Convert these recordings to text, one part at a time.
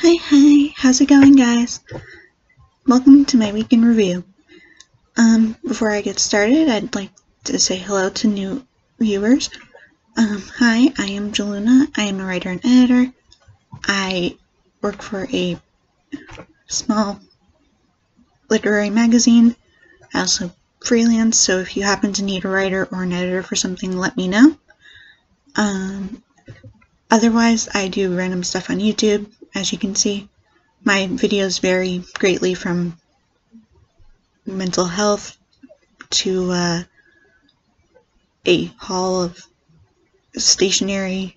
Hi, how's it going, guys? Welcome to my week in review. Before I get started, I'd like to say hello to new viewers. Hi, I am Jaluna. I am a writer and editor. I work for a small literary magazine. I also freelance, so if you happen to need a writer or an editor for something, let me know. Otherwise, I do random stuff on YouTube. As you can see, my videos vary greatly from mental health to a haul of stationery.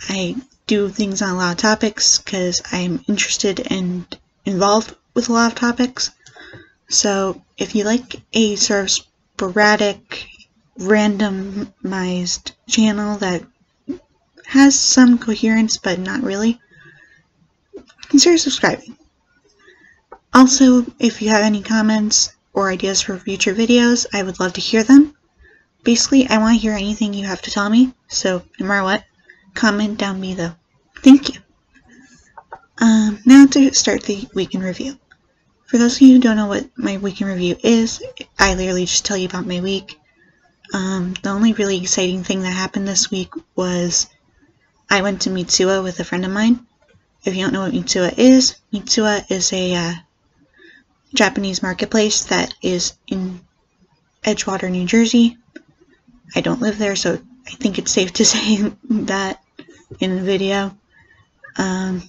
I do things on a lot of topics because I'm interested and involved with a lot of topics. So if you like a sort of sporadic, randomized channel that has some coherence but not really, consider subscribing. Also, if you have any comments or ideas for future videos, I would love to hear them. Basically, I want to hear anything you have to tell me, so no matter what, comment down below. Thank you. Now to start the week in review. For those of you who don't know what my week in review is, I literally just tell you about my week. The only really exciting thing that happened this week was I went to Mitsuwa with a friend of mine. If you don't know what Mitsuwa is a Japanese marketplace that is in Edgewater, New Jersey. I don't live there, so I think it's safe to say that in the video. Then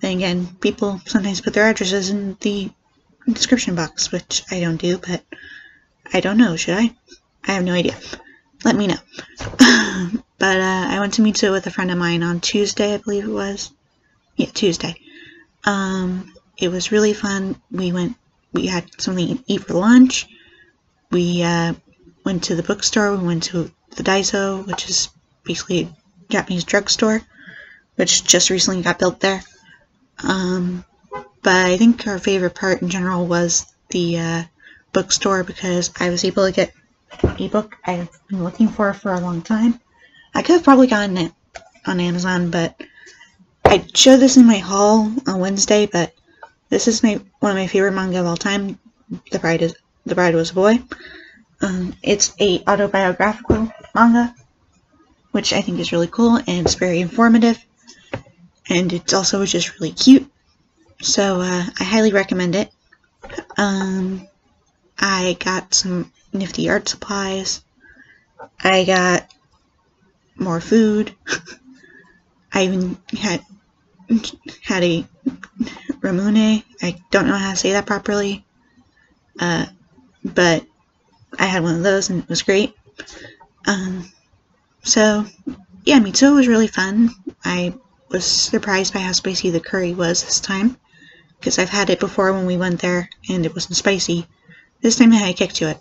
again, people sometimes put their addresses in the description box, which I don't do, but I don't know, should I? I have no idea. Let me know. But I went to Mitsuwa with a friend of mine on Tuesday, I believe it was. Yeah, Tuesday. It was really fun. We had something to eat for lunch. We went to the bookstore. We went to the Daiso, which is basically a Japanese drugstore, which just recently got built there. But I think our favorite part in general was the bookstore because I was able to get a book I've been looking for a long time. I could have probably gotten it on Amazon, but I showed this in my haul on Wednesday, but this is one of my favorite manga of all time. The Bride Was a Boy. It's a autobiographical manga, which I think is really cool, and it's very informative, and it's also just really cute. So I highly recommend it. I got some nifty art supplies. I got more food. I even had a ramune. I don't know how to say that properly, but I had one of those and it was great. So yeah, Mitsuo was really fun. I was surprised by how spicy the curry was this time, because I've had it before when we went there and it wasn't spicy. This time I had a kick to it.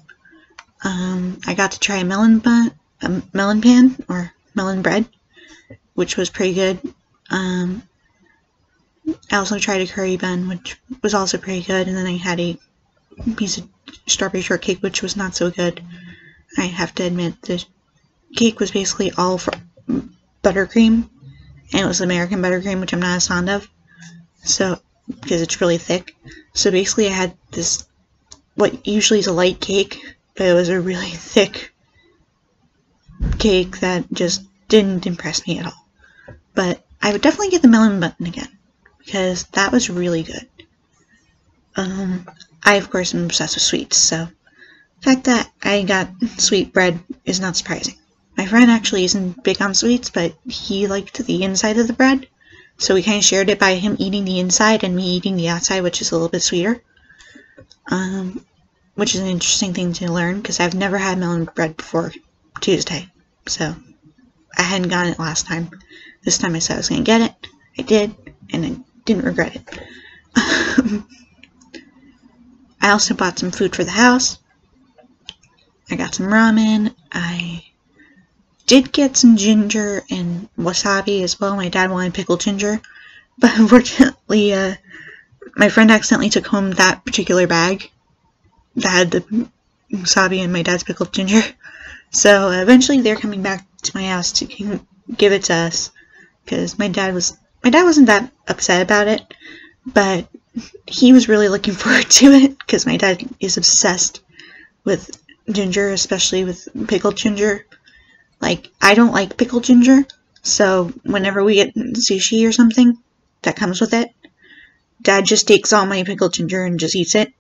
I got to try a melon pan or melon bread, which was pretty good. I also tried a curry bun, which was also pretty good, and then I had a piece of strawberry shortcake, which was not so good. I have to admit, the cake was basically all for buttercream, and it was American buttercream, which I'm not as fond of, so because it's really thick. So basically I had this, what usually is a light cake, but it was a really thick cake that just didn't impress me at all. But I would definitely get the melon bun again, because that was really good. I, of course, am obsessed with sweets, so the fact that I got sweet bread is not surprising. My friend actually isn't big on sweets, but he liked the inside of the bread, so we kind of shared it by him eating the inside and me eating the outside, which is a little bit sweeter. Which is an interesting thing to learn, because I've never had melon bread before Tuesday, so I hadn't gotten it last time. This time I said I was going to get it. I did, and I didn't regret it. I also bought some food for the house. I got some ramen. I did get some ginger and wasabi as well. My dad wanted pickled ginger, but unfortunately, my friend accidentally took home that particular bag that had the wasabi and my dad's pickled ginger. So eventually they're coming back to my house to give it to us, because my dad wasn't that upset about it, but he was really looking forward to it because my dad is obsessed with ginger, especially with pickled ginger. Like, I don't like pickled ginger, so whenever we get sushi or something that comes with it, Dad just takes all my pickled ginger and just eats it,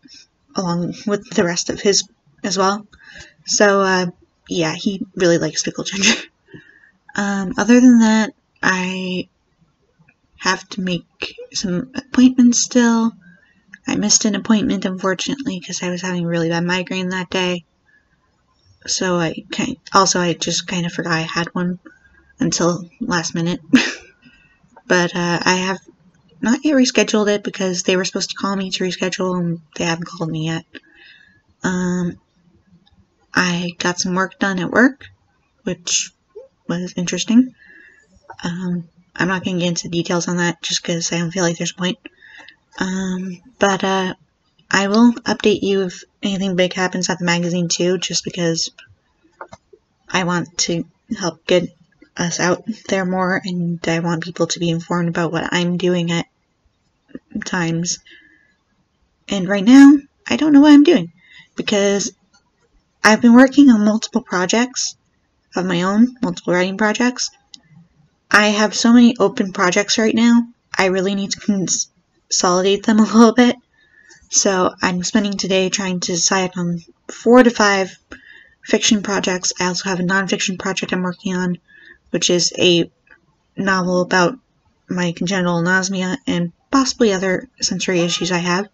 along with the rest of his as well. So, yeah, he really likes pickled ginger. Other than that, I have to make some appointments still. I missed an appointment, unfortunately, because I was having a really bad migraine that day. So I just kind of forgot I had one until last minute. But I have not yet rescheduled it because they were supposed to call me to reschedule and they haven't called me yet. I got some work done at work, which was interesting. I'm not going to get into details on that just because I don't feel like there's a point. But I will update you if anything big happens at the magazine too, just because I want to help get us out there more, and I want people to be informed about what I'm doing at times. And right now, I don't know what I'm doing, because I've been working on multiple projects of my own, multiple writing projects. I have so many open projects right now, I really need to consolidate them a little bit. So I'm spending today trying to decide on 4 to 5 fiction projects. I also have a nonfiction project I'm working on, which is a novel about my congenital anosmia and possibly other sensory issues I have.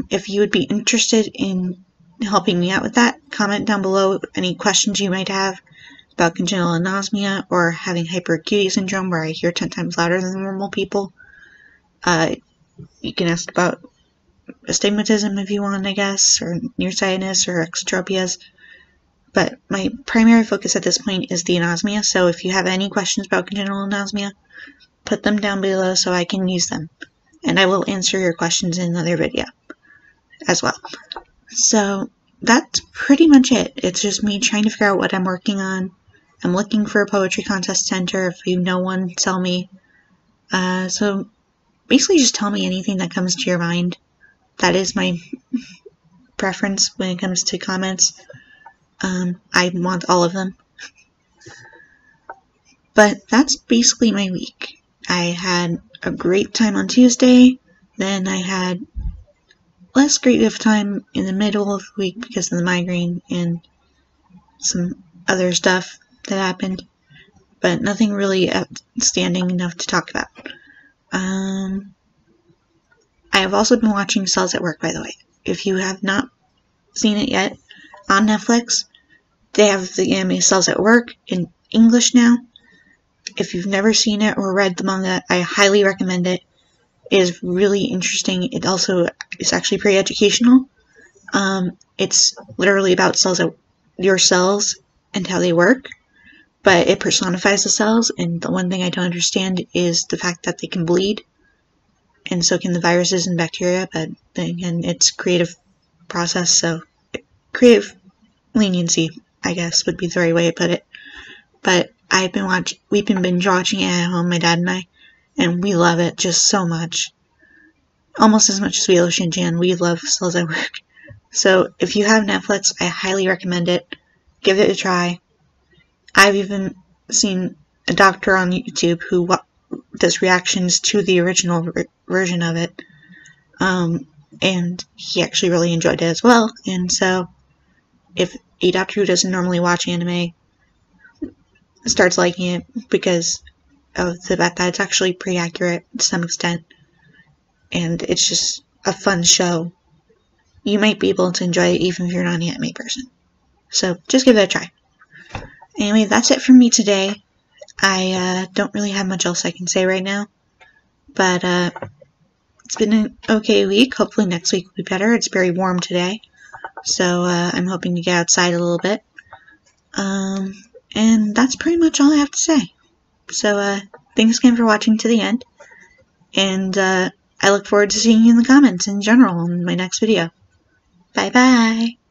If you would be interested in helping me out with that, comment down below any questions you might have about congenital anosmia or having hyperacuity syndrome, where I hear 10 times louder than normal people. You can ask about astigmatism if you want, I guess, or nearsightedness or exotropias. But my primary focus at this point is the anosmia, so if you have any questions about congenital anosmia, put them down below so I can use them. And I will answer your questions in another video as well. So that's pretty much it. It's just me trying to figure out what I'm working on. I'm looking for a poetry contest center. If you know one, tell me. So basically just tell me anything that comes to your mind. That is my preference when it comes to comments. I want all of them. But that's basically my week. I had a great time on Tuesday, then I had less great of time in the middle of the week because of the migraine and some other stuff that happened, but nothing really outstanding enough to talk about. I have also been watching Cells at Work, by the way. If you have not seen it yet, on Netflix, they have the anime Cells at Work in English now. If you've never seen it or read the manga, I highly recommend it. It is really interesting. It also is actually pretty educational. It's literally about your cells and how they work, but it personifies the cells, and the one thing I don't understand is the fact that they can bleed, and so can the viruses and bacteria, but then again, it's a creative process, so creative leniency, I guess, would be the right way to put it. But we've been binge watching it at home, my dad and I, and we love it just so much. Almost as much as we love Shin-Chan, we love Cells at Work. So if you have Netflix, I highly recommend it. Give it a try. I've even seen a doctor on YouTube who does reactions to the original version of it. And he actually really enjoyed it as well. And so if a doctor who doesn't normally watch anime starts liking it because of the fact that it's actually pretty accurate to some extent, and it's just a fun show, you might be able to enjoy it even if you're not an anime person. So just give it a try. Anyway, that's it from me today. I don't really have much else I can say right now, but it's been an okay week. Hopefully next week will be better. It's very warm today, so I'm hoping to get outside a little bit. And that's pretty much all I have to say. So thanks again for watching to the end, and I look forward to seeing you in the comments in general in my next video. Bye bye!